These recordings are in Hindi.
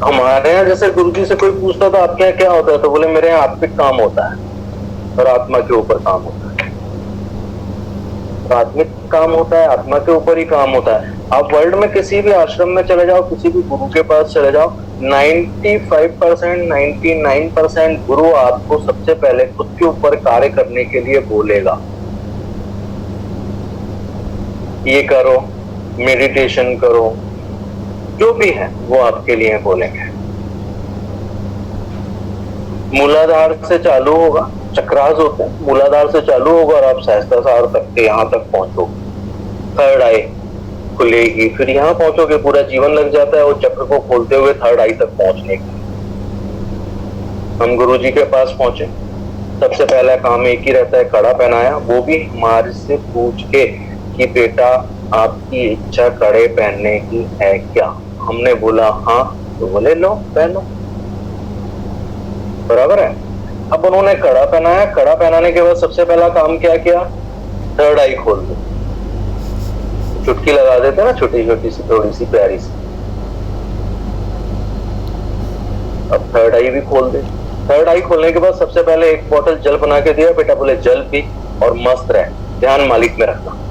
हमारे यहाँ जैसे गुरुजी से कोई पूछता था आपके यहाँ क्या होता है, तो बोले मेरे यहाँ आत्मिक काम होता है और आत्मा के ऊपर काम होता है। तो आत्मिक काम होता है, आत्मा के ऊपर ही काम होता है। आप वर्ल्ड में किसी भी आश्रम में चले जाओ, किसी भी गुरु के पास चले जाओ, 95%, 99% गुरु आपको सबसे पहले खुद के ऊपर कार्य करने के लिए बोलेगा। ये करो, मेडिटेशन करो, जो भी है वो आपके लिए बोलेंगे। मूलाधार से चालू होगा, चक्रास होते हैं, मूलाधार से चालू होगा और आप सहस्त्रार तक के यहाँ तक पहुंचोगे, थर्ड आई खुलेगी, फिर यहाँ पहुंचोगे, पूरा जीवन लग जाता है वो चक्र को खोलते हुए थर्ड आई तक पहुंचने का। हम गुरु जी के पास पहुंचे, सबसे पहला काम एक ही रहता है, कड़ा पहनाया, वो भी हमारे से पूछ के कि बेटा आपकी इच्छा कड़े पहनने की है क्या? हमने बोला हाँ, तो बोले लो पहनो, बराबर है। अब उन्होंने कड़ा पहनाया, कड़ा पहनाने के बाद सबसे पहला काम क्या किया? थर्ड आई खोल दो। चुटकी लगा देते ना, छोटी छोटी सी, थोड़ी सी प्यारी सी। अब थर्ड आई भी खोल दे। थर्ड आई खोलने के बाद सबसे पहले एक बोतल जल बना के दिया, बेटा बोले जल पी और मस्त रहे, ध्यान मालिक में रखना।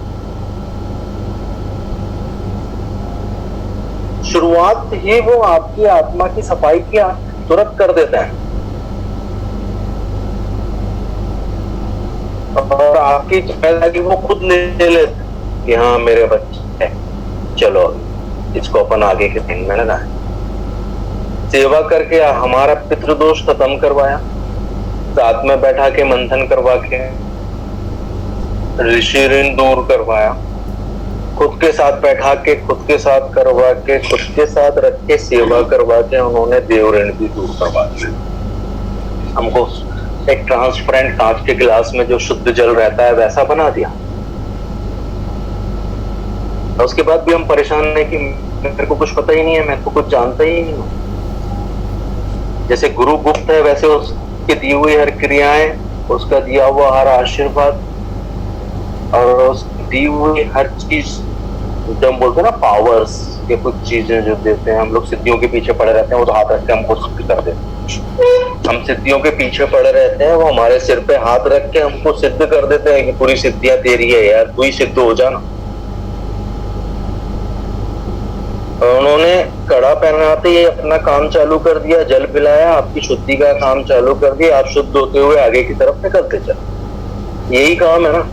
शुरुआत ही वो आपकी आत्मा की सफाई की तुरंत कर देते हैं और आपकी जिम्मेदारी वो खुद ले लेते कि हाँ मेरे बच्चे, चलो इसको अपन आगे के दिन में लगाएं। सेवा करके हमारा पितृदोष खत्म करवाया, साथ में बैठा के मंथन करवा के ऋषि ऋण दूर करवाया, खुद के साथ बैठा के, खुद के साथ करवा के, खुद के साथ रख के सेवा करवा के उन्होंने देव ऋण भी दूर करवा दिया। हमको एक ट्रांसपेरेंट कांच के गिलास में जो शुद्ध जल रहता है वैसा बना दिया। और उसके बाद भी हम परेशान नहीं कि मेरे को कुछ पता ही नहीं है, मैं तो कुछ जानता ही नहीं हूँ। जैसे गुरु गुप्त है वैसे उसकी दी हुई हर क्रियाएं, उसका दिया हुआ हर आशीर्वाद और उसकी दी हुई हर चीज, जो हम बोलते हैं ना पावर्स, ये कुछ चीजें जो देते हैं, हम लोग सिद्धियों के पीछे पड़े रहते हैं, वो तो हाथ रख के हमको सिद्ध कर देते हैं। हम सिद्धियों के पीछे पड़े रहते हैं, वो हमारे सिर पे हाथ रख के हमको सिद्ध कर देते हैं कि पूरी सिद्धियां तेरी है यार, तू ही सिद्ध हो जाना। उन्होंने कड़ा पहनाते ही अपना काम चालू कर दिया, जल पिलाया, आपकी शुद्धि का काम चालू कर दिया, आप शुद्ध होते हुए आगे की तरफ निकलते चले। यही काम है ना,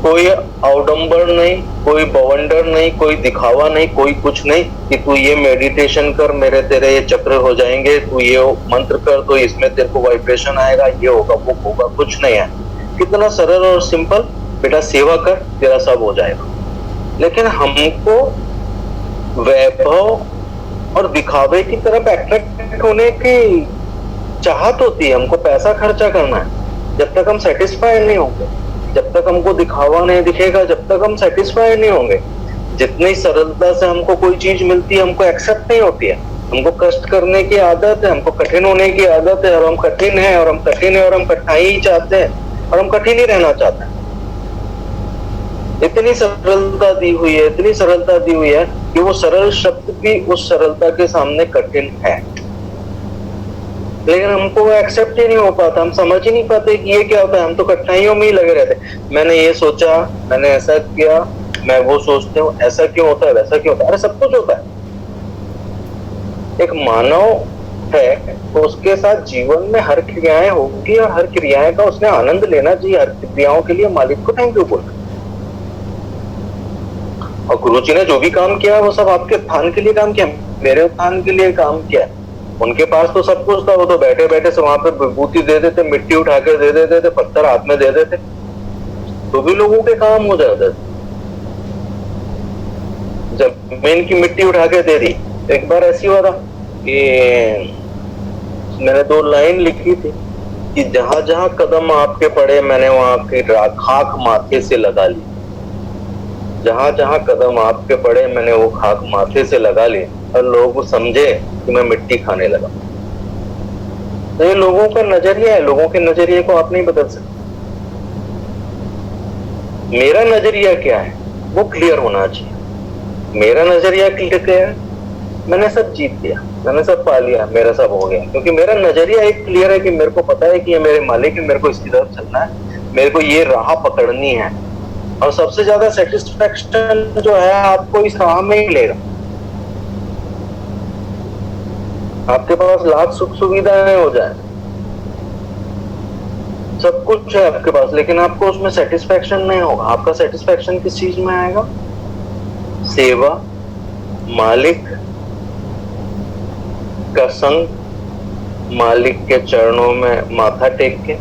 कोई आउडंबर नहीं, कोई बवंडर नहीं, कोई दिखावा नहीं, कोई कुछ नहीं कि तू ये मेडिटेशन कर मेरे तेरे ये चक्र हो जाएंगे, तू ये मंत्र कर तो इसमें तेरे को वाइब्रेशन आएगा, ये होगा वो होगा, कुछ नहीं है। कितना सरल और सिंपल, बेटा सेवा कर तेरा सब हो जाएगा। लेकिन हमको वैभव और दिखावे की तरफ अट्रैक्ट होने की चाहत होती है, हमको पैसा खर्चा करना है। जब तक हम सेटिस्फाइड नहीं होंगे, जब तक हमको दिखावा नहीं दिखेगा, जब तक हम सेटिस्फाइड नहीं होंगे, जितनी सरलता से हमको कोई चीज मिलती है हमको एक्सेप्ट नहीं होती है। हमको कष्ट करने की आदत है, हमको कठिन होने की आदत है, और हम कठिन है और हम कठिन है और हम कठिनाई ही चाहते हैं और हम कठिन ही रहना चाहते हैं। इतनी सरलता दी हुई है, इतनी सरलता दी हुई है कि वो सरल शब्द भी उस सरलता के सामने कठिन है, लेकिन हमको वो एक्सेप्ट ही नहीं हो पाता। हम समझ ही नहीं पाते कि ये क्या होता है, हम तो कठिनाइयों में ही लगे रहते। मैंने ये सोचा, मैंने ऐसा किया, मैं वो सोचते हूँ, ऐसा क्यों होता है, वैसा क्यों होता है। अरे सब कुछ होता है। एक मानव है तो उसके साथ जीवन में हर क्रियाएं होगी और हर क्रियाएं का उसने आनंद लेना चाहिए। हर क्रियाओं के लिए मालिक को थैंक यू बोलना। और गुरुजी ने जो भी काम किया वो सब आपके उत्थान के लिए काम किया, मेरे उत्थान के लिए काम किया। उनके पास तो सब कुछ था, वो तो बैठे बैठे से वहां पे विभूति दे देते, मिट्टी उठा कर दे देते थे, पत्थर हाथ में दे देते, तो भी लोगों के काम हो जाते थे। जमीन की मिट्टी उठा के दे दी। एक बार ऐसी हुआ था कि मैंने 2 लाइन लिखी थी कि जहां जहां कदम आपके पड़े मैंने वहां के खाक माथे से लगा ली। जहां जहां कदम आपके पड़े मैंने वो खाक माथे से लगा ली और लोग समझे कि मैं मिट्टी खाने लगा। तो ये लोगों का नजरिया है, लोगों के नजरिए को आप नहीं बदल सकते। मेरा नजरिया क्या है वो क्लियर होना चाहिए। मेरा नजरिया क्लियर क्या है, मैंने सब जीत लिया, मैंने सब पा लिया, मेरा सब हो गया, क्योंकि मेरा नजरिया एक क्लियर है कि मेरे को पता है कि ये मेरे मालिक है, मेरे को इसकी तरफ चलना है, मेरे को ये राह पकड़नी है। और सबसे ज्यादा सेटिस्फेक्शन जो है आपको इस राह में ही मिलेगा। आपके पास लाख सुख सुविधाएं हो जाए, सब कुछ है आपके पास, लेकिन आपको उसमें सेटिस्फेक्शन नहीं होगा। आपका सेटिस्फेक्शन किस चीज में आएगा? सेवा, मालिक का संग, मालिक के चरणों में माथा टेक के।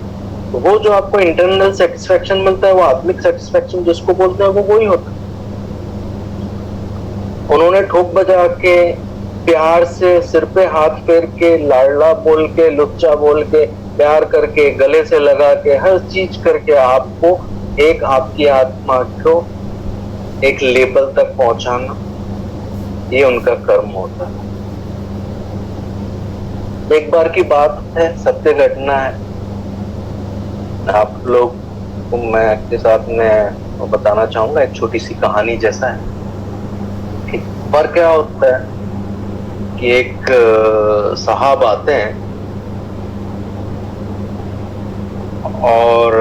तो वो जो आपको इंटरनल सेटिस्फेक्शन मिलता है, वो आत्मिक सेटिस्फेक्शन जिसको बोलते हैं, वो वही होता है। उन्होंने ठोक बजा के, प्यार से, सिर पे हाथ फेर के, लाडला बोल के, लुच्चा बोल के, प्यार करके, गले से लगा के, हर चीज करके आपको एक आपकी आत्मा को एक लेवल तक पहुंचाना, ये उनका कर्म होता है। एक बार की बात है, सत्य घटना है। आप लोग को मैं आपके साथ में बताना चाहूंगा, एक छोटी सी कहानी जैसा है। एक बार क्या होता है कि एक साहब आते हैं और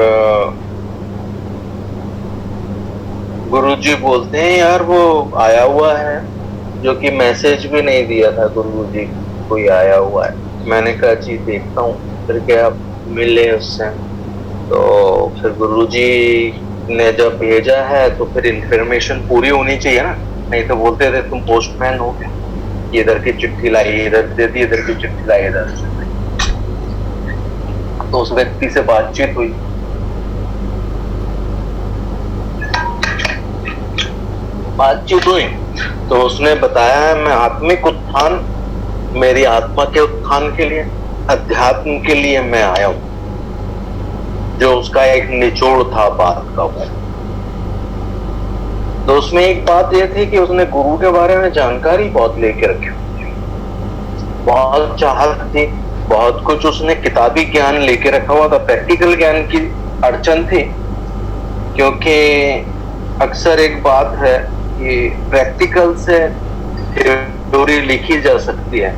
गुरुजी बोलते हैं, यार वो आया हुआ है जो कि मैसेज भी नहीं दिया था, गुरुजी कोई आया हुआ है। मैंने कहा जी देखता हूँ, फिर क्या मिले उससे। तो फिर गुरुजी ने जब भेजा है तो फिर इंफॉर्मेशन पूरी होनी चाहिए ना, नहीं तो बोलते थे तुम पोस्टमैन हो क्या, इधर की चिट्ठी लाई इधर दे दी, इधर की चिट्ठी लाई इधर। तो उस व्यक्ति से बातचीत हुई, तो उसने बताया मैं आत्मिक उत्थान, मेरी आत्मा के उत्थान के लिए, अध्यात्म के लिए मैं आया हूं। जो उसका एक निचोड़ था बात का वो, तो उसमें एक बात यह थी कि उसने गुरु के बारे में जानकारी बहुत लेके रखी, बहुत चाहत थी, बहुत कुछ उसने किताबी ज्ञान लेके रखा हुआ था, प्रैक्टिकल ज्ञान की अड़चन थी। क्योंकि अक्सर एक बात है कि प्रैक्टिकल से थ्योरी लिखी जा सकती है,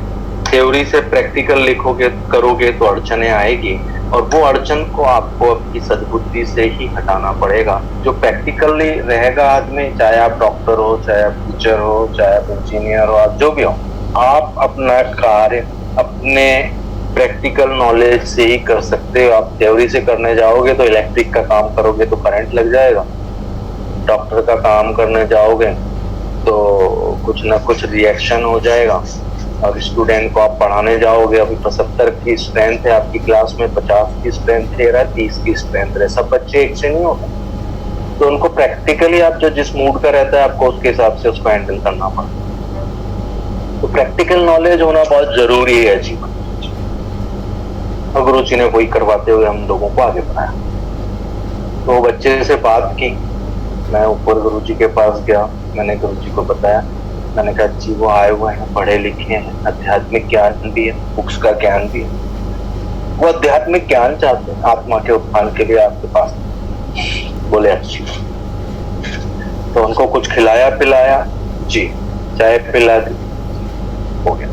थ्योरी से प्रैक्टिकल लिखोगे करोगे तो अड़चने आएगी, और वो अड़चन को आपको आपकी सद्बुद्धि से ही हटाना पड़ेगा। जो प्रैक्टिकली रहेगा आदमी, चाहे आप डॉक्टर हो, चाहे आप टीचर हो, चाहे आप इंजीनियर हो, आप जो भी हो, आप अपना कार्य अपने प्रैक्टिकल नॉलेज से ही कर सकते हो। आप थ्योरी से करने जाओगे तो इलेक्ट्रिक का काम करोगे तो करंट लग जाएगा, डॉक्टर का काम करने जाओगे तो कुछ ना कुछ रिएक्शन हो जाएगा, और स्टूडेंट को आप पढ़ाने जाओगे, अभी 75 की स्ट्रेंथ है आपकी क्लास में, 50 की स्ट्रेंथ ले रहा है, 30 की स्ट्रेंथ है, सब बच्चे एक से नहीं होते। तो उनको प्रैक्टिकली आप जो जिस मूड का रहता है आपको उसके हिसाब से उसको हैंडल करना पड़ता। तो प्रैक्टिकल नॉलेज होना बहुत जरूरी है जीवन। और गुरु जी ने वही करवाते हुए हम लोगों को आगे बढ़ाया। तो बच्चे से बात की, मैं ऊपर गुरु जी के पास गया, मैंने गुरु जी को बताया, मैंने कहा जी वो आए हुए हैं, पढ़े लिखे हैं, आध्यात्मिक ज्ञान भी है, बुक्स का ज्ञान भी है, वो आध्यात्मिक ज्ञान चाहते हैं आत्मा के उत्थान के लिए आपके पास। बोले अच्छी। तो उनको कुछ खिलाया पिलाया, जी चाय पिला दी, हो गया।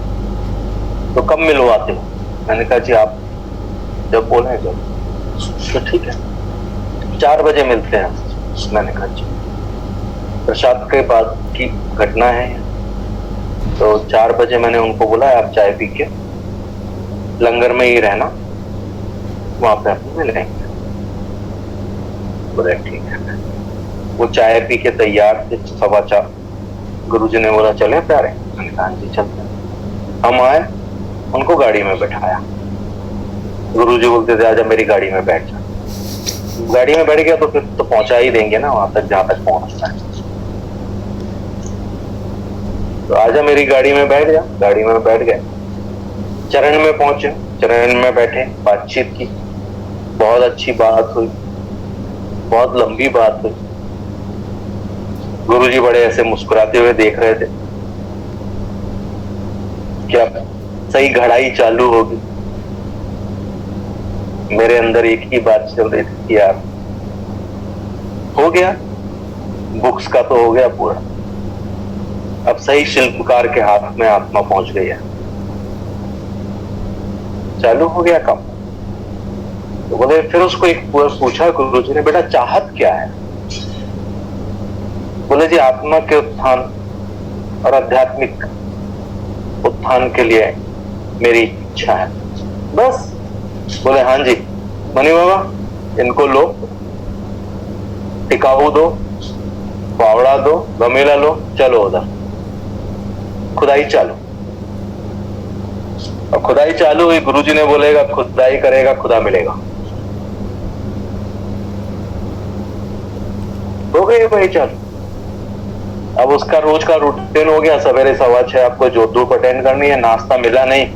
तो कब मिलवाते हो? मैंने कहा जी आप जब बोले जब। तो ठीक है 4 बजे मिलते हैं। मैंने कहा जी। प्रसाद के बाद की घटना है। तो 4 बजे मैंने उनको बोला आप चाय पी के लंगर में ही रहना, वहां पे आप मिलेंगे। बोले ठीक है। वो चाय पी के तैयार थे, 4:15। गुरुजी ने बोला चले प्यारे? मैंने कहा जी चलते। हम आए, उनको गाड़ी में बैठाया। गुरुजी बोलते थे आजा मेरी गाड़ी में बैठ जा। गाड़ी में बैठ गया तो फिर तो पहुंचा ही देंगे ना वहां तक जहां तक पहुंचना है। तो आजा मेरी गाड़ी में बैठ जा। गाड़ी में बैठ गए, चरण में पहुंचे, चरण में बैठे, बातचीत की, बहुत अच्छी बात हुई, बहुत लंबी बात हुई। गुरुजी बड़े ऐसे मुस्कुराते हुए देख रहे थे, क्या सही घड़ाई चालू होगी। मेरे अंदर एक ही बात चल रही थी, यार हो गया, बुक्स का तो हो गया पूरा, अब सही शिल्पकार के हाथ में आत्मा पहुंच गई है, चालू हो गया काम। तो बोले, फिर उसको एक पूछा गुरु जी ने, बेटा चाहत क्या है? बोले जी, आत्मा के उत्थान और आध्यात्मिक उत्थान के लिए मेरी इच्छा है, बस। बोले हाँ जी, मनी बाबा इनको लो, टिकाऊ दो, फावड़ा दो, गमेला लो, चलो उधर खुदाई चालू। और खुदाई चालू हुई, गुरुजी ने बोलेगा खुदाई करेगा खुदा मिलेगा। हो गए भाई चालू। अब उसका रोज का रूटीन हो गया, सवेरे 6:15 आपको जोत धूप अटेंड करनी है। नाश्ता मिला नहीं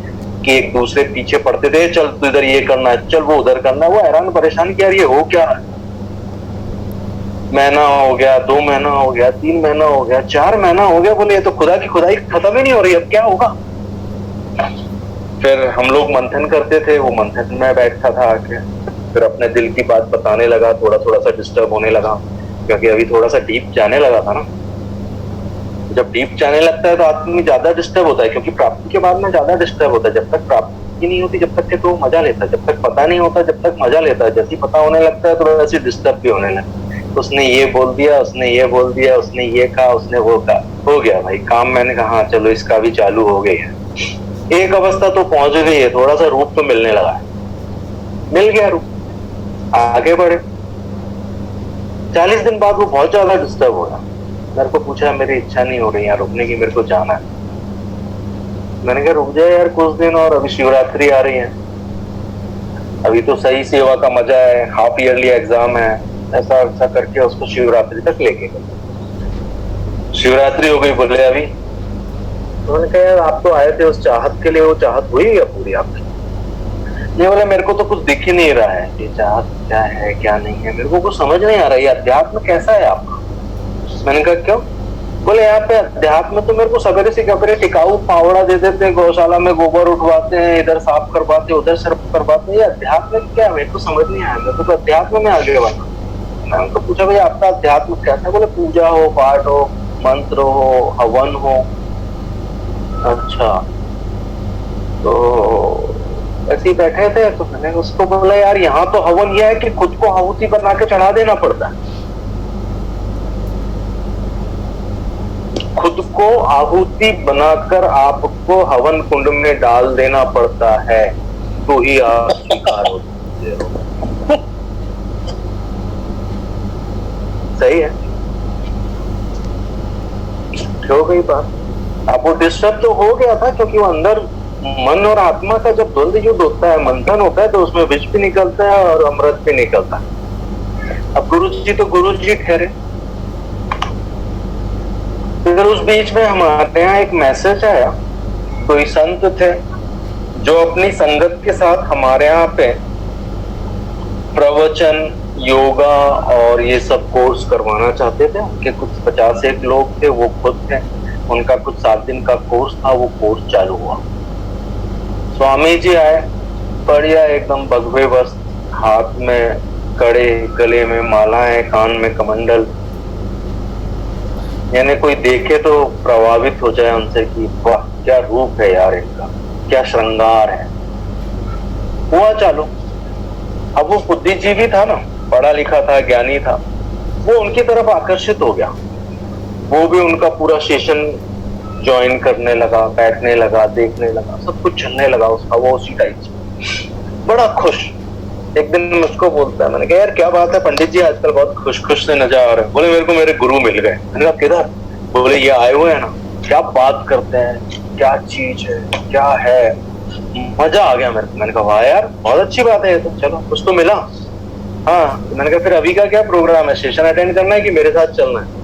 कि एक दूसरे पीछे पड़ते थे, चल तू इधर ये करना है, चल वो उधर करना है। वो हैरान परेशान कि यार ये हो क्या, महीना हो गया, 2 महीना हो गया, 3 महीना हो गया, 4 महीना हो गया। बोले ये तो खुदा की खुदाई खत्म ही नहीं हो रही, अब क्या होगा? फिर हम लोग मंथन करते थे, वो मंथन में बैठा था आके, फिर अपने दिल की बात बताने लगा। थोड़ा थोड़ा सा डिस्टर्ब होने लगा, क्योंकि अभी थोड़ा सा डीप जाने लगा था ना। जब डीप जाने लगता है तो आदमी ज्यादा डिस्टर्ब होता है, क्योंकि प्राप्ति के बाद में ज्यादा डिस्टर्ब होता है। जब तक प्राप्ति नहीं होती जब तक के तो मजा लेता है, जब तक पता नहीं होता जब तक मजा लेता है। जैसे पता होने लगता है तो वैसे डिस्टर्ब भी होने लगता है। उसने ये बोल दिया, उसने ये बोल दिया, उसने ये कहा, उसने वो कहा, हो गया भाई काम। मैंने कहा हाँ चलो इसका भी चालू हो गई है। एक अवस्था तो पहुंच गई है, थोड़ा सा रूप तो मिलने लगा है, मिल गया रूप, आगे बढ़े। 40 दिन बाद वो बहुत ज्यादा डिस्टर्ब हो रहा। मेरे को पूछा, मेरी इच्छा नहीं हो रही यार रुकने की, मेरे को जाना है। मैंने कहा रुक जाए यार कुछ दिन और, अभी शिवरात्रि आ रही है, अभी तो सही सेवा का मजा है, हाफ ईयरली एग्जाम है, ऐसा ऐसा करके उसको शिवरात्रि तक लेके गए। शिवरात्रि हो गई, बोले अभी। तो मैंने कहा यार आप तो आए थे उस चाहत के लिए, वो चाहत हुई या पूरी आपकी? ये बोले मेरे को तो कुछ दिख ही नहीं रहा है, ये चाहत क्या है क्या नहीं है, मेरे को कुछ समझ नहीं आ रहा है। अध्यात्म कैसा है आपका? मैंने कहा क्यों? बोले यहाँ पे अध्यात्म तो मेरे को सवेरे से कपड़े टिकाऊ फावड़ा दे देते हैं, गौशाला में गोबर उठवाते हैं, इधर साफ करवाते हैं, उधर सर्फ करवाते हैं। ये अध्यात्म क्या है? मेरे को समझ नहीं आया, मेरे को तो अध्यात्म में आगे बढ़ना। मैंने उनको पूछा भाई आपका अध्यात्म कैसा? बोले पूजा हो, पाठ हो, मंत्र हो, हवन हो। अच्छा, तो ऐसे ही बैठे थे तो मैंने उसको बोला यार यहाँ तो हवन यह है कि खुद को आहुति बना के चढ़ा देना पड़ता है, खुद को आहुति बनाकर आपको हवन कुंड में डाल देना पड़ता है, तो ही आप स्वीकार होते हो। सही है, हो गई बात। अब वो डिस्टर्ब तो हो गया था, क्योंकि वो अंदर मन और आत्मा का जब द्वंद्व युद्ध होता है, मंथन होता है, तो उसमें विष भी निकलता है और अमृत भी निकलता है। अब गुरु जी तो गुरु जी ठहरे। फिर उस बीच में हमारे यहाँ एक मैसेज आया, कोई संत थे जो अपनी संगत के साथ हमारे यहाँ पे प्रवचन, योगा और ये सब कोर्स करवाना चाहते थे। उनके कुछ 50 लोग थे, वो खुद थे, उनका कुछ 7 दिन का कोर्स था, वो कोर्स चालू हुआ। स्वामी जी आए, बढ़िया एकदम भगवे वस्त्र, हाथ में कड़े, गले में मालाएं, कान में कमंडल, यानी कोई देखे तो प्रभावित हो जाए उनसे कि वाह क्या रूप है यार इनका, क्या श्रृंगार है। हुआ चालू। अब वो बुद्धिजीवी था ना, पढ़ा लिखा था, ज्ञानी था, वो उनकी तरफ आकर्षित हो गया। वो भी उनका पूरा सेशन ज्वाइन करने लगा, बैठने लगा, देखने लगा, सब कुछ चलने लगा उसका, वो उसी टाइप से बड़ा खुश। एक दिन मुझको बोलता है, मैंने कहा यार क्या बात है पंडित जी आजकल बहुत खुश खुश से नजर आ रहे हैं। बोले मेरे को मेरे गुरु मिल गए। मैंने कहा किधर? बोले ये आए हुए हैं ना, क्या बात करते हैं, क्या चीज है, क्या है, मजा आ गया मेरे को। मैंने कहा वाह यार बहुत अच्छी बात है, तो चलो कुछ तो मिला। हाँ, तो मैंने कहा फिर अभी का क्या प्रोग्राम है, सेशन अटेंड करना है कि मेरे साथ चलना है?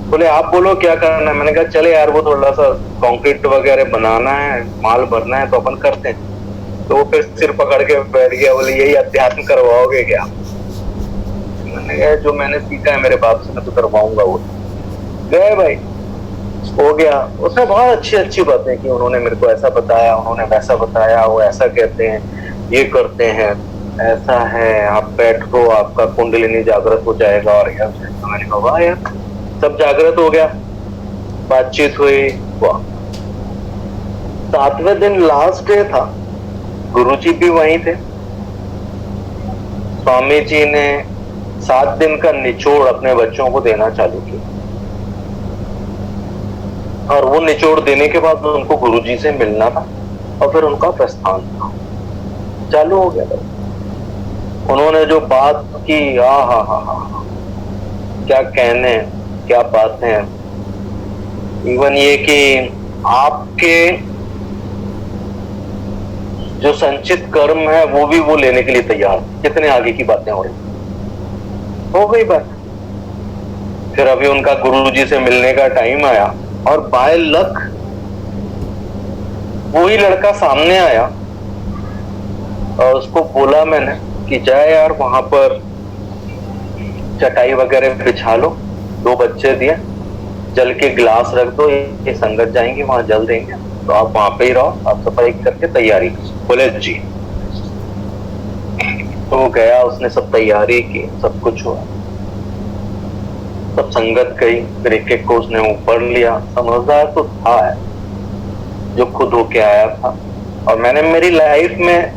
बोले आप बोलो क्या करना है। मैंने कहा चले यार वो थोड़ा सा कंक्रीट वगैरह बनाना है, माल भरना है, तो अपन करते हैं। तो वो फिर सिर पकड़ के बैठ गया, बोले यही अध्यात्म करवाओगे क्या? मैंने कहा जो मैंने सीखा है मेरे बाप से मैं तो करवाऊंगा। वो गए भाई, हो गया। उसने बहुत अच्छी अच्छी बातें की, उन्होंने मेरे को ऐसा बताया, उन्होंने वैसा बताया, वो ऐसा कहते हैं, ये करते हैं, ऐसा है, आप बैठो आपका कुंडलिनी जागृत हो जाएगा और यार। मैंने कहा वाह यार, सब जागृत हो गया। बातचीत हुई। वाह, 7वें दिन लास्ट डे था, गुरुजी भी वहीं थे। स्वामी जी ने 7 दिन का निचोड़ अपने बच्चों को देना चालू किया, और वो निचोड़ देने के बाद उनको गुरुजी से मिलना था और फिर उनका प्रस्थान था, चालू हो गया था। उन्होंने जो बात की, हा, क्या कहने, क्या बातें। इवन ये कि आपके जो संचित कर्म है वो भी वो लेने के लिए तैयार। कितने आगे की बातें हो रही, हो गई बात। फिर अभी उनका गुरुजी से मिलने का टाइम आया, और बाय लक वही लड़का सामने आया, और उसको बोला मैंने कि जाए यार वहां पर चटाई वगैरह बिछा लो, 2 बच्चे दिए, जल के गिलास रख दो, ये संगत जाएंगे वहां जल देंगे, तो आप वहां पे ही रहो, साफ सफाई करके तैयारी। बोले जी। तो गया, उसने सब तैयारी की, सब कुछ हुआ, सब संगत गई, फिर एक को उसने ऊपर लिया। समझदार तो था है, जो खुद होके आया था। और मैंने मेरी लाइफ में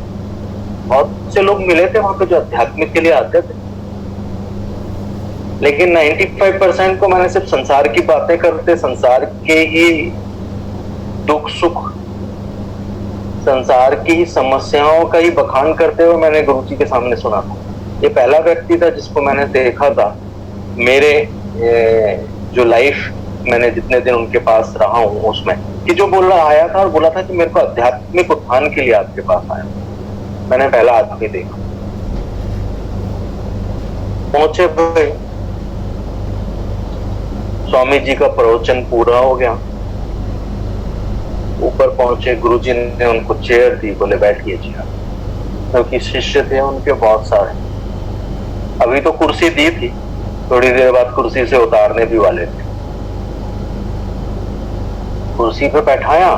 बहुत से लोग मिले थे वहां पे जो आध्यात्मिक के लिए आते थे, लेकिन 95% को मैंने सिर्फ संसार की बातें करते, संसार के ही दुख सुख, संसार की ही समस्याओं का ही बखान करते हुए मैंने गुरुजी के सामने सुना था। ये पहला व्यक्ति था जिसको मैंने देखा था मेरे जो लाइफ, मैंने जितने दिन उनके पास रहा हूं उसमें, कि जो बोला आया था और बोला था कि मेरे को आध्यात्मिक उत्थान के लिए आपके पास आया। मैंने पहला आदमी देखा। पहुंचे भाई, स्वामी जी का प्रवचन पूरा हो गया, ऊपर पहुंचे, गुरुजी ने उनको चेयर दी, बोले बैठिए जी आप, क्योंकि शिष्य थे उनके बहुत सारे। अभी तो कुर्सी दी थी, थोड़ी देर बाद कुर्सी से उतारने भी वाले थे। कुर्सी पे बैठाया,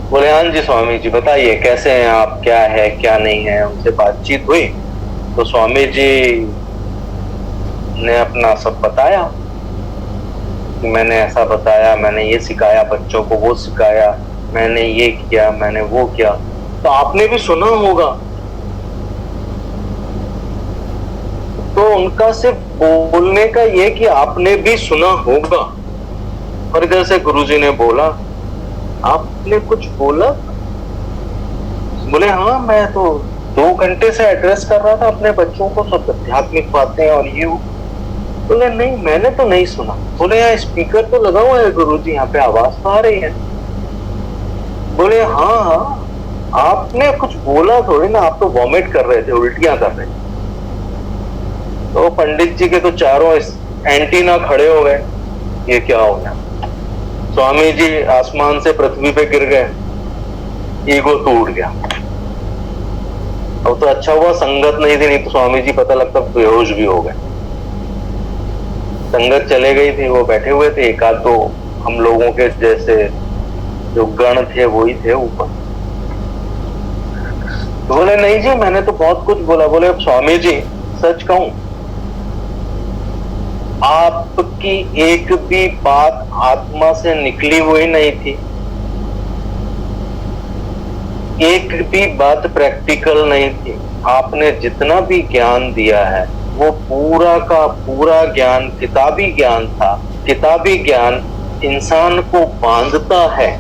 बोले हाँ जी स्वामी जी बताइए कैसे हैं आप, क्या है क्या नहीं है। उनसे बातचीत हुई तो स्वामी जी ने अपना सब बताया कि मैंने ऐसा बताया, मैंने ये सिखाया बच्चों को, वो सिखाया, मैंने ये किया, मैंने वो किया। तो आपने भी सुना होगा। तो उनका सिर्फ बोलने का ये कि आपने भी सुना होगा। और इधर से गुरुजी ने बोला आपने कुछ बोला? बोले हाँ, मैं तो 2 घंटे से एड्रेस कर रहा था अपने बच्चों को, सब आध्यात्मिक बातें और ये वो। बोले नहीं, मैंने तो नहीं सुना। बोले यहाँ स्पीकर तो लगा हुआ है गुरुजी, यहाँ पे आवाज तो आ रही है। बोले हाँ, आपने कुछ बोला थोड़ी ना, आप तो वॉमिट कर रहे थे, उल्टियां कर रहे थे। तो पंडित जी के तो चारों एंटीना खड़े हो गए, ये क्या हो गया। स्वामी जी आसमान से पृथ्वी पे गिर गए, ईगो टूट गया। अब तो अच्छा हुआ संगत नहीं थी, नहीं तो स्वामी जी पता लगता बेहोश भी हो गए। संगत चले गई थी, वो बैठे हुए थे, एक आध तो हम लोगों के जैसे जो गण थे वही थे ऊपर। तो बोले नहीं जी मैंने तो बहुत कुछ बोला। बोले स्वामी जी सच कहूं, आपकी एक भी बात आत्मा से निकली हुई नहीं थी, एक भी बात प्रैक्टिकल नहीं थी। आपने जितना भी ज्ञान दिया है वो पूरा का पूरा ज्ञान किताबी ज्ञान था। किताबी ज्ञान इंसान को बांधता है,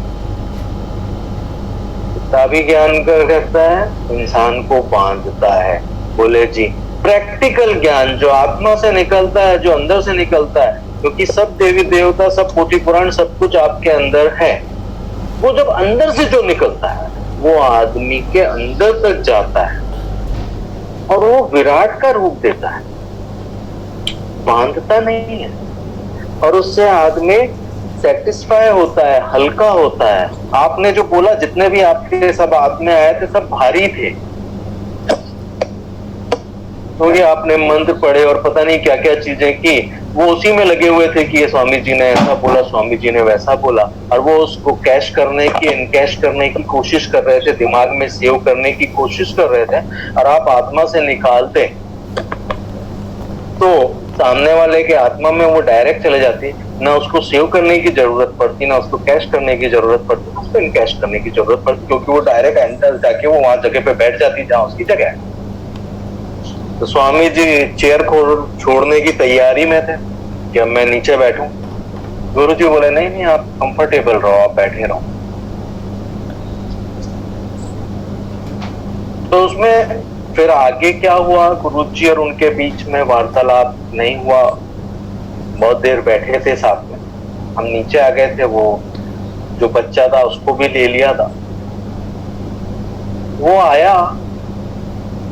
किताबी ज्ञान क्या करता है, इंसान को बांधता है। बोले जी प्रैक्टिकल ज्ञान जो आत्मा से निकलता है, जो अंदर से निकलता है, क्योंकि सब देवी देवता, सब पोथी पुराण, सब कुछ आपके अंदर है, वो जब अंदर से जो निकलता है वो आदमी के अंदर तक जाता है और वो विराट का रूप देता है, बांधता नहीं है। और उससे आदमी सेटिस्फाई होता है, हल्का होता है। आपने जो बोला, जितने भी आपके सब आत्मे आए थे सब भारी थे, तो ये आपने मंत्र पढ़े और पता नहीं क्या क्या चीजें की, वो उसी में लगे हुए थे कि ये स्वामी जी ने ऐसा बोला, स्वामी जी ने वैसा बोला, और वो उसको कैश करने की, इनकैश करने की कोशिश कर रहे थे, दिमाग में सेव करने की कोशिश कर रहे थे। और आप आत्मा से निकालते तो सामने वाले के आत्मा में वो डायरेक्ट चले जाती, ना उसको सेव करने की जरूरत पड़ती, ना उसको कैश करने की जरूरत पड़ती, उसको इनकैश करने की जरूरत पड़ती, क्योंकि वो डायरेक्ट एंटर जाके वो वहां जगह पे बैठ जाती जहां उसकी जगह है। तो स्वामी जी चेयर को छोड़ने की तैयारी में थे कि अब मैं नीचे बैठूं। गुरु जी बोले नहीं नहीं, आप कंफर्टेबल रहो, आप बैठे रहो। तो उसमें फिर आगे क्या हुआ, गुरुजी और उनके बीच में वार्तालाप नहीं हुआ। बहुत देर बैठे थे साथ में, हम नीचे आ गए थे, वो जो बच्चा था उसको भी ले लिया था। वो आया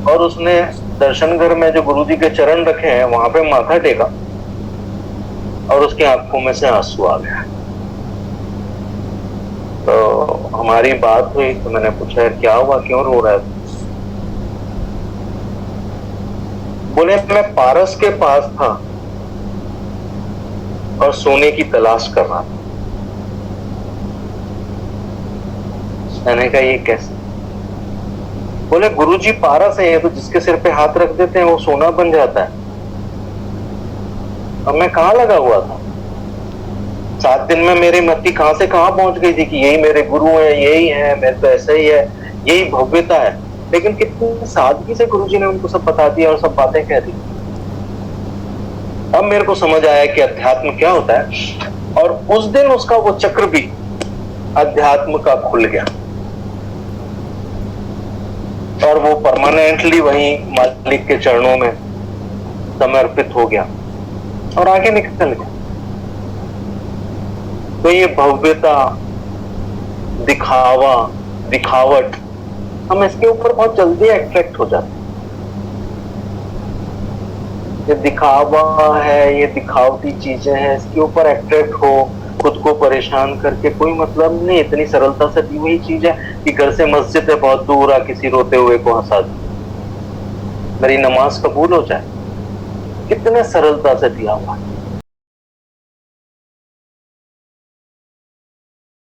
और उसने दर्शन घर में जो गुरुजी के चरण रखे हैं वहां पे माथा टेका और उसकी आंखों में से आंसू आ गया। तो हमारी बात हुई तो मैंने पूछा क्या हुआ, क्यों रो रहा है? बोले मैं पारस के पास था और सोने की तलाश कर रहा था। मैंने कहा ये कैसे? बोले गुरुजी पारस है, तो जिसके सिर पे हाथ रख देते हैं वो सोना बन जाता है। अब मैं कहाँ लगा हुआ था? 7 दिन में मेरी मति कहां से कहां पहुंच गई थी कि यही मेरे गुरु है, यही है, मैं तो ऐसा ही है, यही भव्यता है। लेकिन कितनी सादगी से गुरुजी ने उनको सब बता दिया और सब बातें कह दी। अब मेरे को समझ आया कि अध्यात्म क्या होता है, और उस दिन उसका वो चक्र भी अध्यात्म का खुल गया और वो परमानेंटली वहीं मालिक के चरणों में समर्पित हो गया और आगे निकल गया। तो ये भव्यता, दिखावा, दिखावट, हम इसके ऊपर बहुत जल्दी अट्रैक्ट हो जाते हैं। ये दिखावा है, ये दिखावटी चीजें हैं, इसके ऊपर अट्रैक्ट हो, खुद को परेशान करके कोई मतलब नहीं। इतनी सरलता से दी हुई चीज है कि घर से मस्जिद है बहुत दूर, आ किसी रोते हुए को हंसा दे, मेरी नमाज कबूल हो जाए, कितने सरलता से दिया हुआ है।